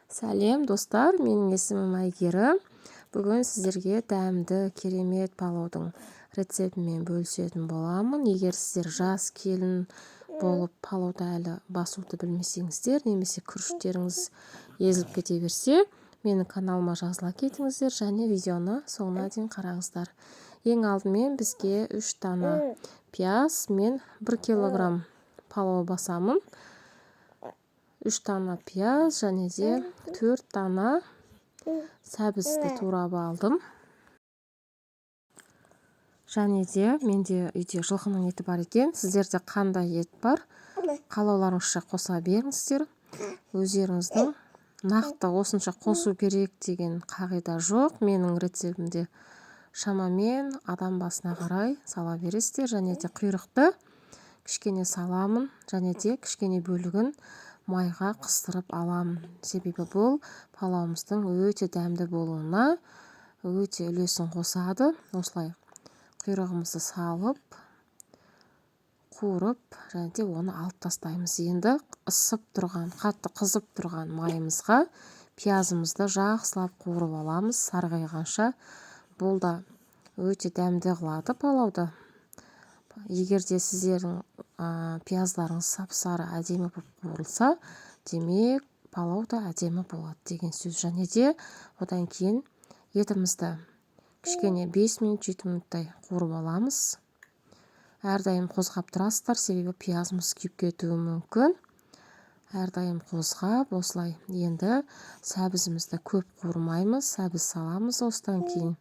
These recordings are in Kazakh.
Сәлем достар, менің есімім Әйгерім. Бүгін сіздерге дәмді керемет палаудың рецептімен бөлісетін боламын. Егер сіздер жас келін болып палауды әлі басуды білмесеңіздер, немесе күріштеріңіз езіліп кете берсе, менің каналыма жазыла кетіңіздер және видеоны соңына дейін қараңыздар. Ең алдымен бізге 3 дана пияз мен 1 килограмм палау басамын. 3 дана пияз және де 4 дана сәбізді турап алдым. Және де менде үйде жылқының еті бар екен. Сіздерде қандай ет бар? Қалауларыңызша қоса беріңіздер. Өздеріңіздің нақты осынша қосу керек деген қағида жоқ. Менің рецептімде шамамен адам басына қарай сала бересіздер. Және де құйрықты кішкене саламын. Және де кішкене бөлігін майға қыстырып аламын. Себебі бұл палауымыздың өте дәмді болуына өте үлесін қосады. Осылай құйрығымызды салып, қуырып, және де оны алып тастаймыз. Енді ысып тұрған, қатты қызып тұрған майымызға пиязымызды жақсылап қуырып аламыз, сарғайғанша. Бұл да өте дәмді қылады палауды. Егер де сіздердің пияздарыңыз сап-сары әдемі болып қуырылса, демек палау да әдемі болады деген сөз. Және де одан кейін етімізді кішкене 5 минут 7 минуттай қуырып аламыз. Әрдайым қозғап тұрасыздар, себебі пиязымыз күйіп кетуі мүмкін. Әрдайым қозғап, осылай. Енді сәбізімізді көп қуырмаймыз, сәбіз саламыз. Осыдан кейін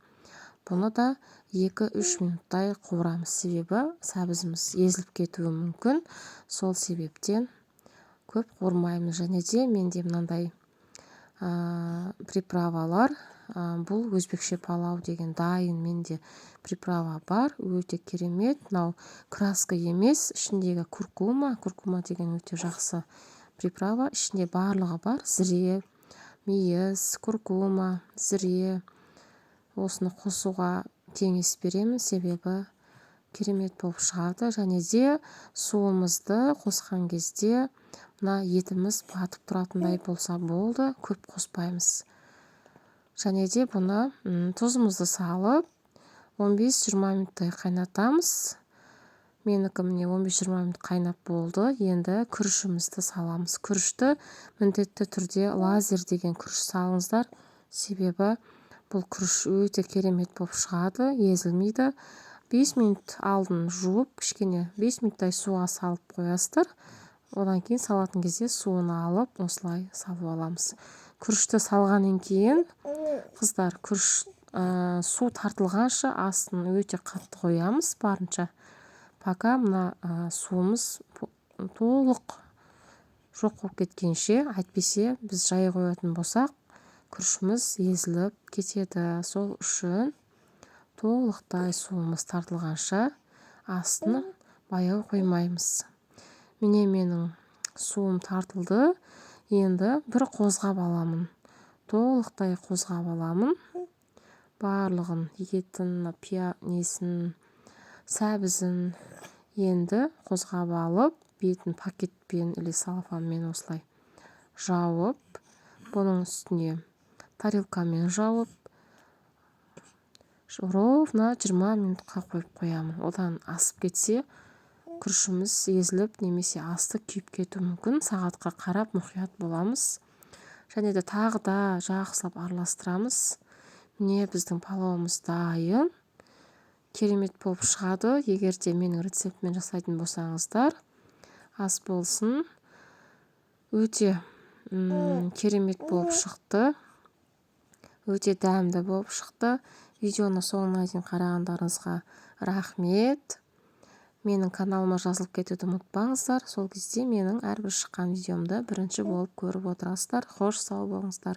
бұны да 2-3 минуттай қуырамыз, себебі сәбізіміз езіліп кетуі мүмкін. Сол себептен көп қуырмаймыз. Және де менде мынандай приправалар, бұл өзбекше палау деген дайын менде приправа бар, өте керемет. Мынау краска емес, ішіндегі куркума деген өте жақсы приправа. Ішінде барлығы бар: зіре, мейіз, куркума, зіре. Осыны қосуға кеңес беремін, себебі керемет болып шығады. Және де суымызды қосқан кезде мына етіміз батып тұратындай болса болды, көп қоспаймыз. Және де бұны тұзымызды салып 15-20 минуттай қайнатамыз. Менікі міне 15-20 минут қайнап болды. Енді күрішімізді саламыз. Күрішті міндетті түрде лазер деген күріш салыңыздар, себебі бұл күріш өте керемет болып шығады, езілмейді. 5 минут алдын жуып, кішкене 5 минуттай суға салып қоясыздар. Одан кейін салатын кезде суын алып, осылай салып аламыз. Күрішті салғаннан кейін, қыздар, күріш су тартылғанша астын өте қатты қоямыз, барынша. Пока мына суымыз толық жоқ болып кеткенше, әйтпесе біз жай қоятын болсақ, күрішіміз езіліп кетеді. Сол үшін толықтай суымыз тартылғанша астын баяу қоймаймыз. Міне менің суым тартылды. Енді бір қозғап аламын. Толықтай қозғап аламын. Барлығын, етін, несін, сәбізін енді қозғап алып, бетін пакетпен или салфанмен осылай жауып, бұның үстіне тарелкамен жауып, ровно 20 минутқа қойып қоямын. Одан асып кетсе, күрішіміз езіліп, немесе асты күйіп кетуі мүмкін. Сағатқа қарап мұқият боламыз. Және де тағы да жақсылап араластырамыз. Міне біздің палауымыз дайын. Керемет болып шығады. Егер де менің рецептімен жасайтын болсаңыздар, ас болсын. Өте керемет болып шықты. Өте дәмді болып шықты. Видеоны соңына дейін қарағандарыңызға рахмет. Менің каналыма жазылып кетуді ұмытпаңыздар. Сол кезде менің әрбір шыққан видеомды бірінші болып көріп отырасыздар. Қош сау болыңыздар.